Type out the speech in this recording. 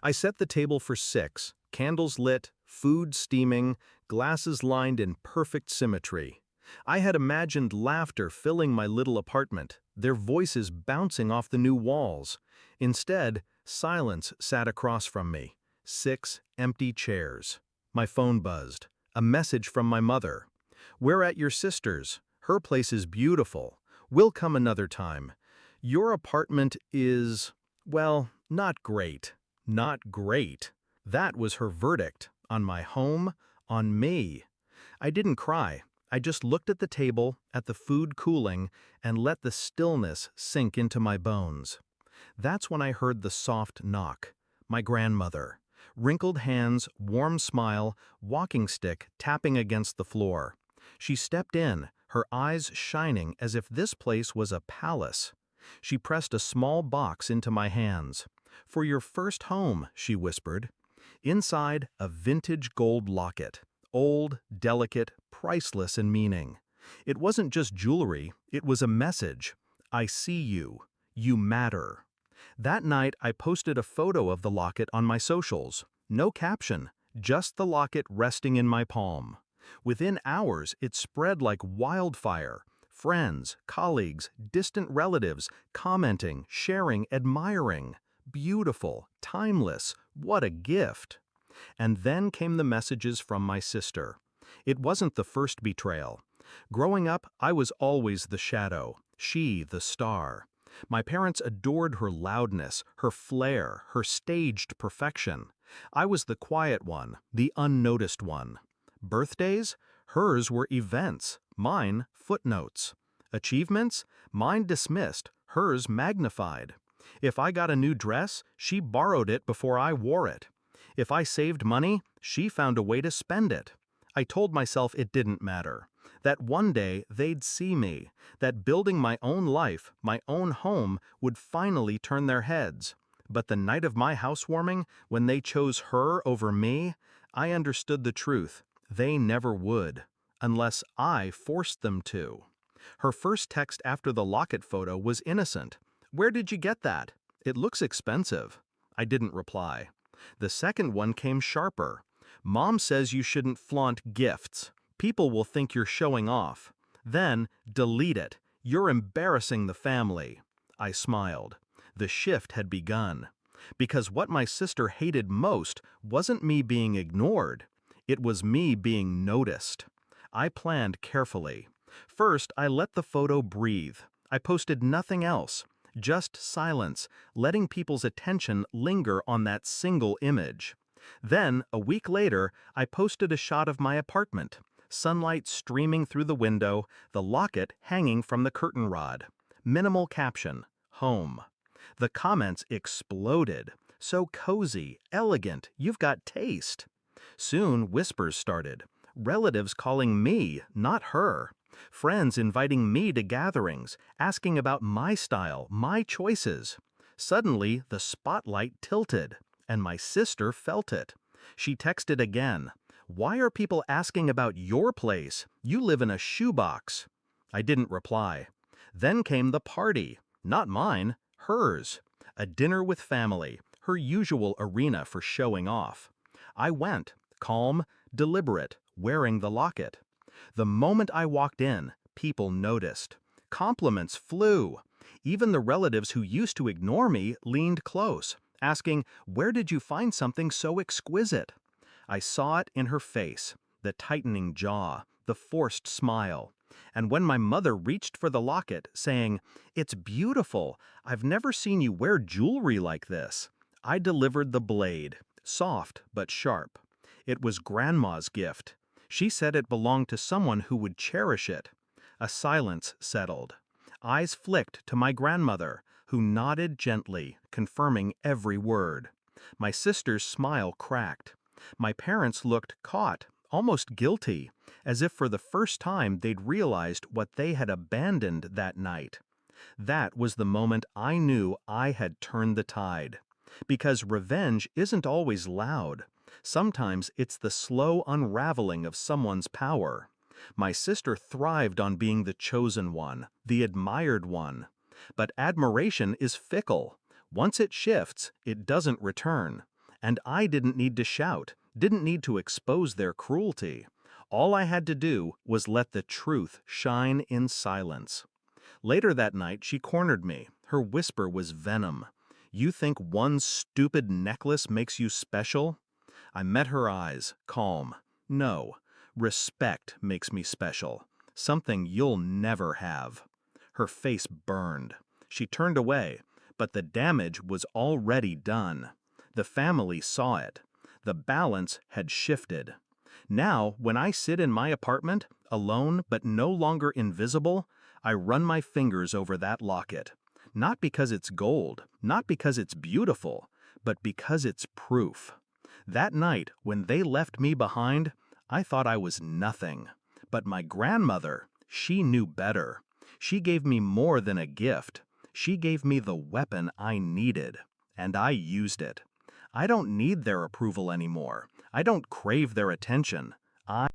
I set the table for 6, candles lit, food steaming, glasses lined in perfect symmetry. I had imagined laughter filling my little apartment, their voices bouncing off the new walls. Instead, silence sat across from me. 6 empty chairs. My phone buzzed. A message from my mother. "We're at your sister's. Her place is beautiful. We'll come another time. Your apartment is, well, not great. Not great." That was her verdict. On my home, on me. I didn't cry. I just looked at the table, at the food cooling, and let the stillness sink into my bones. That's when I heard the soft knock. My grandmother. Wrinkled hands, warm smile, walking stick tapping against the floor. She stepped in, her eyes shining as if this place was a palace. She pressed a small box into my hands. "For your first home," she whispered. Inside, a vintage gold locket. Old, delicate, priceless in meaning. It wasn't just jewelry, it was a message. "I see you. You matter." That night, I posted a photo of the locket on my socials. No caption, just the locket resting in my palm. Within hours, it spread like wildfire. Friends, colleagues, distant relatives, commenting, sharing, admiring. Beautiful, timeless, what a gift. And then came the messages from my sister. It wasn't the first betrayal. Growing up, I was always the shadow, she the star. My parents adored her loudness, her flair, her staged perfection. I was the quiet one, the unnoticed one. Birthdays? Hers were events, mine footnotes. Achievements? Mine dismissed, hers magnified. If I got a new dress, she borrowed it before I wore it. If I saved money, she found a way to spend it. I told myself it didn't matter, that one day they'd see me, that building my own life, my own home, would finally turn their heads. But the night of my housewarming, when they chose her over me, I understood the truth. They never would, unless I forced them to. Her first text after the locket photo was innocent. "Where did you get that? It looks expensive." I didn't reply. The second one came sharper. "Mom says you shouldn't flaunt gifts. People will think you're showing off." Then, "Delete it. You're embarrassing the family." I smiled. The shift had begun. Because what my sister hated most wasn't me being ignored. It was me being noticed. I planned carefully. First, I let the photo breathe. I posted nothing else. Just silence, letting people's attention linger on that single image. Then, a week later, I posted a shot of my apartment. Sunlight streaming through the window, the locket hanging from the curtain rod. Minimal caption, "Home." The comments exploded. "So cozy, elegant, you've got taste." Soon, whispers started. Relatives calling me, not her. Friends inviting me to gatherings, asking about my style, my choices. Suddenly, the spotlight tilted, and my sister felt it. She texted again. "Why are people asking about your place? You live in a shoebox." I didn't reply. Then came the party. Not mine, hers. A dinner with family, her usual arena for showing off. I went, calm, deliberate, wearing the locket. The moment I walked in, people noticed. Compliments flew. Even the relatives who used to ignore me leaned close, asking, "Where did you find something so exquisite?" I saw it in her face, the tightening jaw, the forced smile. And when my mother reached for the locket, saying, "It's beautiful. I've never seen you wear jewelry like this," I delivered the blade, soft but sharp. It was Grandma's gift. She said it belonged to someone who would cherish it. A silence settled. Eyes flicked to my grandmother, who nodded gently, confirming every word. My sister's smile cracked. My parents looked caught, almost guilty, as if for the first time they'd realized what they had abandoned that night. That was the moment I knew I had turned the tide. Because revenge isn't always loud. Sometimes it's the slow unraveling of someone's power. My sister thrived on being the chosen one, the admired one. But admiration is fickle. Once it shifts, it doesn't return. And I didn't need to shout, didn't need to expose their cruelty. All I had to do was let the truth shine in silence. Later that night, she cornered me. Her whisper was venom. "You think one stupid necklace makes you special?" I met her eyes, calm. "No, respect makes me special. Something you'll never have." Her face burned. She turned away, but the damage was already done. The family saw it. The balance had shifted. Now, when I sit in my apartment, alone but no longer invisible, I run my fingers over that locket. Not because it's gold, not because it's beautiful, but because it's proof. That night, when they left me behind, I thought I was nothing. But my grandmother, she knew better. She gave me more than a gift. She gave me the weapon I needed, and I used it. I don't need their approval anymore. I don't crave their attention. I